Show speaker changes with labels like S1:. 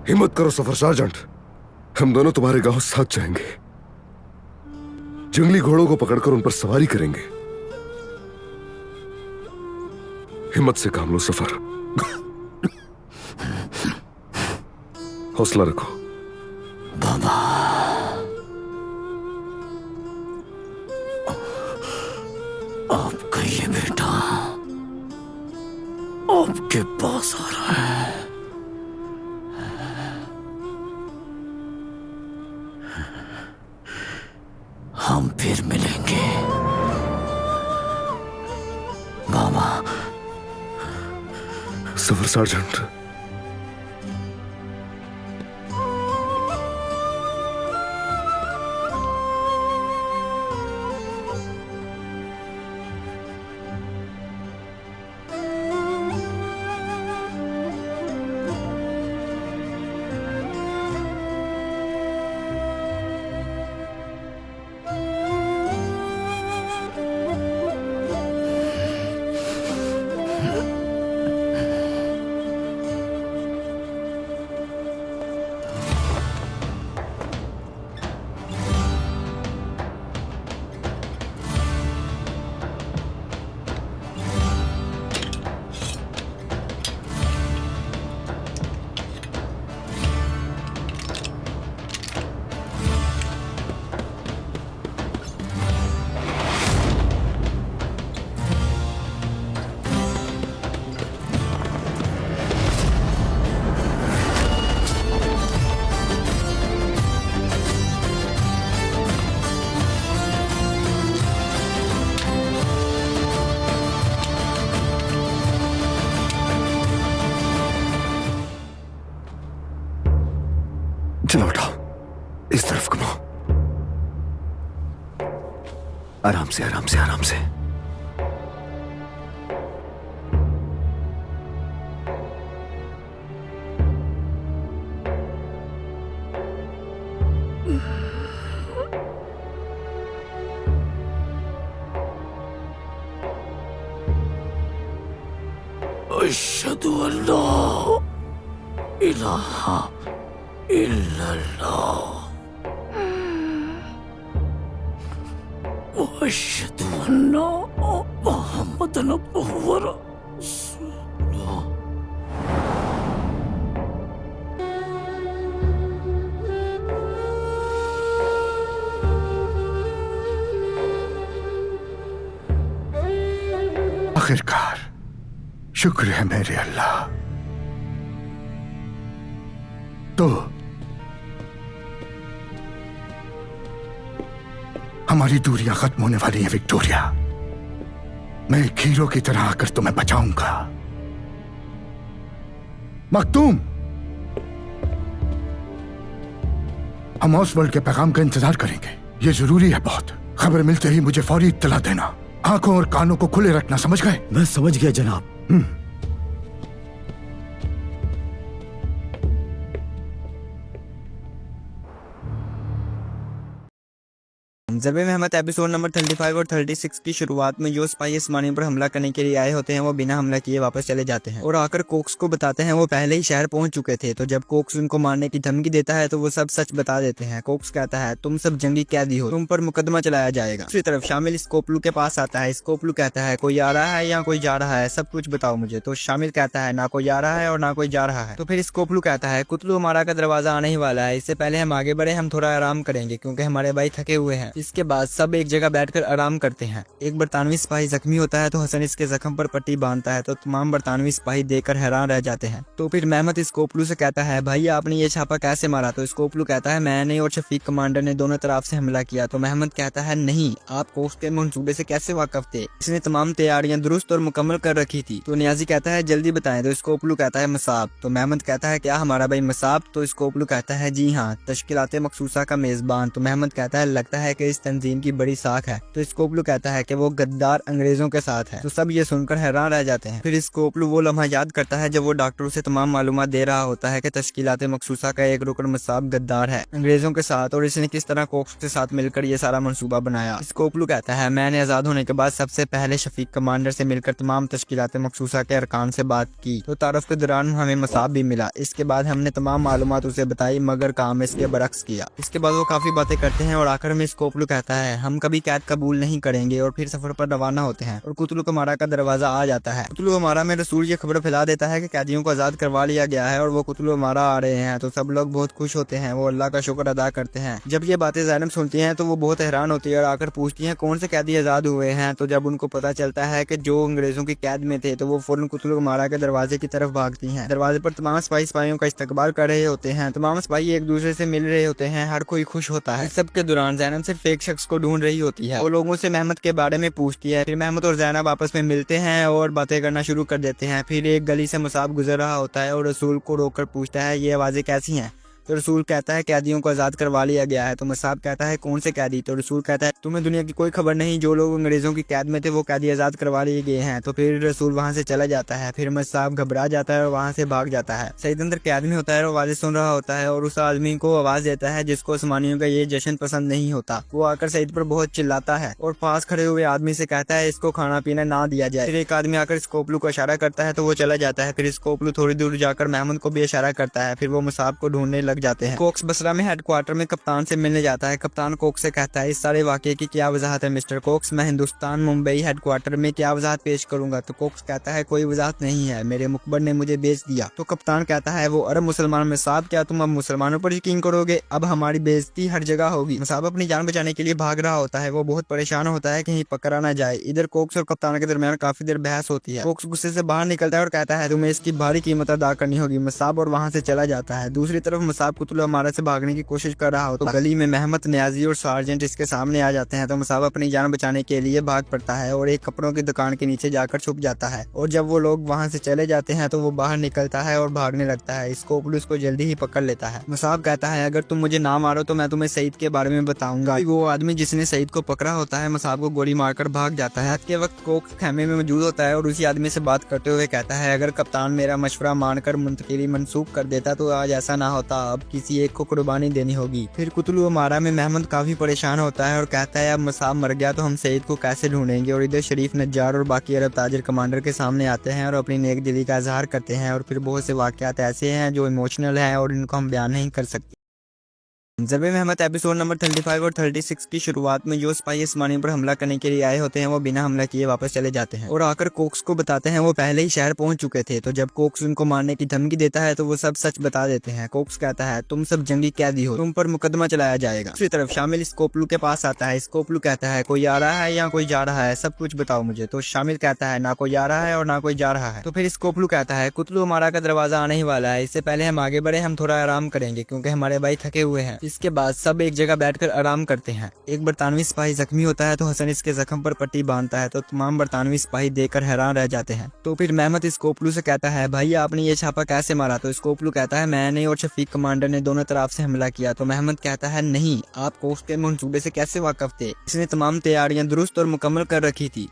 S1: हिम्मत करो सफर सार्जेंट, हम दोनों तुम्हारे गांव साथ जाएंगे। जंगली घोड़ों को पकड़कर उन पर सवारी करेंगे। हिम्मत से काम लो सफर, हौसला रखो।
S2: बाबा, आपका ये बेटा आपके पास आ रहा है। हम फिर मिलेंगे बाबा।
S1: सफर सार्जेंट, चलो उठाओ, इस तरफ घुमाओ। आराम से आराम से आराम से।
S2: अशहदु अल्ला इलाहा इल्लल्लाह व अशहदु अन्ना मुहम्मदन अब्दुहु व रसूलुहु।
S3: आखिरकार शुक्र है मेरे अल्लाह। तो हमारी दूरियां खत्म होने वाली हैं विक्टोरिया। मैं एक हीरो की तरह आकर तुम्हें बचाऊंगा। मखदूम, हम ऑसवर्ल्ड के पैगाम का इंतजार करेंगे। ये जरूरी है बहुत। खबर मिलते ही मुझे फौरी इत्तला देना। आंखों और कानों को खुले रखना, समझ गए?
S2: मैं समझ गया जनाब।
S4: ज़रबे मेहमत एपिसोड नंबर 35 और 36 की शुरुआत में जो स्पाई आसमानी पर हमला करने के लिए आए होते हैं वो बिना हमला किए वापस चले जाते हैं और आकर कोक्स को बताते हैं वो पहले ही शहर पहुंच चुके थे। तो जब कोक्स उनको मारने की धमकी देता है तो वो सब सच बता देते हैं। कोक्स कहता है तुम सब जंगली कैदी हो, तुम पर मुकदमा चलाया जाएगा। दूसरी तरफ शामिल स्कोपलू के पास आता है। स्कोपलू कहता है कोई आ रहा है या कोई जा रहा है, सब कुछ बताओ मुझे। तो शामिल कहता है ना कोई आ रहा है और ना कोई जा रहा है। तो फिर स्कोपलू कहता है कुतलू हमारा का दरवाजा आने ही वाला है, इससे पहले हम आगे बढ़े हम थोड़ा आराम करेंगे क्योंकि हमारे भाई थके हुए हैं। इसके बाद सब एक जगह बैठकर आराम करते हैं। एक बरतानवी सिपाही जख्मी होता है तो हसन इसके जख्म पर पट्टी बांधता है तो तमाम बरतानवी सिपाही देखकर हैरान रह जाते हैं। तो फिर मेहमत स्कोपलू से कहता है भाई आपने ये छापा कैसे मारा? तो स्कोपलू कहता है मैंने और शफीक कमांडर ने दोनों तरफ से हमला किया। तो मेहमत कहता है नहीं, आप कोक्स के मंसूबे से कैसे वाकिफ थे? इसने तमाम तैयारियां दुरुस्त और मुकम्मल कर रखी थी। तो नियाजी कहता है जल्दी बताएं। तो स्कोपलू कहता है मसाब। तो मेहमत कहता है क्या हमारा भाई मसाब? तो स्कोपलू कहता है जी हाँ, तश्किलात मखसूसा का मेजबान। तो मेहमत कहता है लगता है कि के इस तंजीम की बड़ी साख है। तो स्कोपलू कहता है कि वो गद्दार अंग्रेजों के साथ है। तो सब ये सुनकर हैरान रह जाते हैं। फिर स्कोपलू वो लम्हा याद करता है जब वो डॉक्टरों से तमाम मालूमात दे रहा होता है कि तश्कीलात मखसूसा का एक रुकन मसाब गद्दार है अंग्रेजों के साथ, और इसने किस तरह कोक्स के साथ मिलकर ये सारा मंसूबा बनाया। स्कोपलू कहता है मैंने आजाद होने के बाद सबसे पहले शफीक कमांडर से मिलकर तमाम तश्कीलात मखसूसा के अरकान से बात की, तो तारफ के दौरान हमें मसाब भी मिला। इसके बाद हमने तमाम मालूमात उसे बताई, मगर काम इसके बरक्स किया। इसके बाद वो काफी बातें करते हैं और आखिर में स्कोपलू कहता है हम कभी कैद कबूल नहीं करेंगे, और फिर सफर पर रवाना होते हैं और कुतुल कमारा का दरवाजा आ जाता है। कुतुल कमारा में रसूल ये खबर फैला देता है कि कैदियों को आजाद करवा लिया गया है और वो कुतुल कमारा आ रहे हैं। तो सब लोग बहुत खुश होते हैं, वो अल्लाह का शुक्र अदा करते हैं। जब ये बातें ज़ैनब सुनती हैं तो वो बहुत हैरान होती है और आकर पूछती हैं कौन से कैदी आजाद हुए हैं। तो जब उनको पता चलता है कि जो अंग्रेजों की कैद में थे तो वो फौरन कुतुल कमारा के दरवाजे की तरफ भागती हैं। दरवाजे पर तमाम सिपाहियों का इस्तकबाल कर रहे होते हैं, तमाम सिपाही एक दूसरे से मिल रहे होते हैं, हर कोई खुश होता है। सब के दौरान ज़ैनब सिर्फ एक शख्स को ढूंढ रही होती है। वो लोगों से मेहमद के बारे में पूछती है। फिर मेहमद और ज़ैनब आपस में मिलते हैं और बातें करना शुरू कर देते हैं। फिर एक गली से मुसाब गुजर रहा होता है और रसूल को रोककर पूछता है ये आवाज़ें कैसी हैं। तो रसूल कहता है कैदियों को आज़ाद करवा लिया गया है। तो मुसाब कहता है कौन से कैदी। तो रसूल कहता है तुम्हें दुनिया की कोई खबर नहीं, जो लोग अंग्रेजों की कैद में थे वो कैदी आज़ाद करवा लिए गए हैं। तो फिर रसूल वहाँ से चला जाता है। फिर मुसाब घबरा जाता है और वहाँ से भाग जाता है। सईद अंदर कैद में होता है और आवाज़ें सुन रहा होता है और उस आदमी को आवाज़ देता है जिसको उस्मानियों का ये जश्न पसंद नहीं होता। वो आकर सईद पर बहुत चिल्लाता है और पास खड़े हुए आदमी से कहता है इसको खाना पीना ना दिया जाए। फिर एक आदमी आकर स्कोपलू को इशारा करता है तो वो चला जाता है। फिर स्कोपलू थोड़ी दूर जाकर मेहमद को भी इशारा करता है। फिर वो मुसाब को ढूंढने लग जाते हैं। कोक्स बसरा में हेडक्वार्टर में कप्तान से मिलने जाता है। कप्तान कोक्स से कहता है इस सारे वाकये की क्या वजाहत है मिस्टर कोक्स, मैं हिंदुस्तान मुंबई हेडक्वार्टर में क्या वजाहत पेश करूंगा। तो कोक्स कहता है कोई वजाहत नहीं है, मेरे मुखबर ने मुझे बेच दिया। तो कप्तान कहता है वो अरब मुसलमान मुसाब, क्या तुम अब मुसलमानों पर यकीन करोगे, अब हमारी बेइज्जती हर जगह होगी। मुसाब अपनी जान बचाने के लिए भाग रहा होता है। वो बहुत परेशान होता है कहीं पकड़ा ना जाए। इधर कोक्स और कप्तान के दरमियान काफी देर बहस होती है। कोक्स गुस्से से बाहर निकलता है और कहता है तुम्हें इसकी भारी कीमत अदा करनी होगी मुसाब, और वहाँ से चला जाता है। दूसरी तरफ मुसाब कुतुल अमारा से भागने की कोशिश कर रहा हो तो गली में मेहमद, न्याजी और सार्जेंट इसके सामने आ जाते हैं। तो मुसाब अपनी जान बचाने के लिए भाग पड़ता है और एक कपड़ों की दुकान के नीचे जाकर छुप जाता है। और जब वो लोग वहाँ से चले जाते हैं तो वो बाहर निकलता है और भागने लगता है। स्कोपलू उसको जल्दी ही पकड़ लेता है। मुसाब कहता है अगर तुम मुझे ना मारो तो मैं तुम्हें सईद के बारे में बताऊंगा। वो आदमी जिसने सईद को पकड़ा होता है मुसाब को गोली मारकर भाग जाता है। के वक्त कोक्स खेमे में मौजूद होता है और उसी आदमी से बात करते हुए कहता है अगर कप्तान मेरा मशवरा मानकर मुंतकिली मंसूख कर देता तो आज ऐसा ना होता, अब किसी एक को कुर्बानी देनी होगी। फिर कुतुल अमारा में मेहमद काफी परेशान होता है और कहता है अब मुसाब मर गया तो हम सईद को कैसे ढूंढेंगे। और इधर शरीफ, नज्जार और बाकी अरब ताजिर कमांडर के सामने आते हैं और अपनी नेक दिली का इजहार करते हैं। और फिर बहुत से वाकयात ऐसे हैं जो इमोशनल हैं और इनको हम बयान नहीं कर सकते। ज़रबे मेहमद एपिसोड नंबर 35 और 36 की शुरुआत में जो सिपाही उस्मानियों पर हमला करने के लिए आए होते हैं वो बिना हमला किए वापस चले जाते हैं और आकर कोक्स को बताते हैं वो पहले ही शहर पहुंच चुके थे। तो जब कोक्स उनको मारने की धमकी देता है तो वो सब सच बता देते हैं। कोक्स कहता है तुम सब जंगी कैदी हो, तुम पर मुकदमा चलाया जाएगा। दूसरी तरफ शामिल स्कोपलू के पास आता है। स्कोपलू कहता है कोई आ रहा है या कोई जा रहा है, सब कुछ बताओ मुझे। तो शामिल कहता है ना कोई आ रहा है और ना कोई जा रहा है। तो फिर स्कोपलू कहता है कुतुल अमारा का दरवाजा आने ही वाला है, इससे पहले हम आगे बढ़े हम थोड़ा आराम करेंगे क्योंकि हमारे भाई थके हुए हैं। इसके बाद सब एक जगह बैठकर आराम करते हैं। एक बरतानवी सिपाही जख्मी होता है तो हसन इसके जख्म पर पट्टी बांधता है। तो तमाम बरतानवी सिपाही देखकर हैरान रह जाते हैं। तो फिर मेहमद स्कोपलू से कहता है भाई आपने ये छापा कैसे मारा। तो स्कोपलू कहता है मैंने और शफीक कमांडर ने दोनों तरफ से हमला किया। तो मेहमद कहता है नहीं, आप कोक्स के मंसूबे से कैसे वाकिफ थे, इसने तमाम तैयारियां दुरुस्त और मुकम्मल कर रखी थी।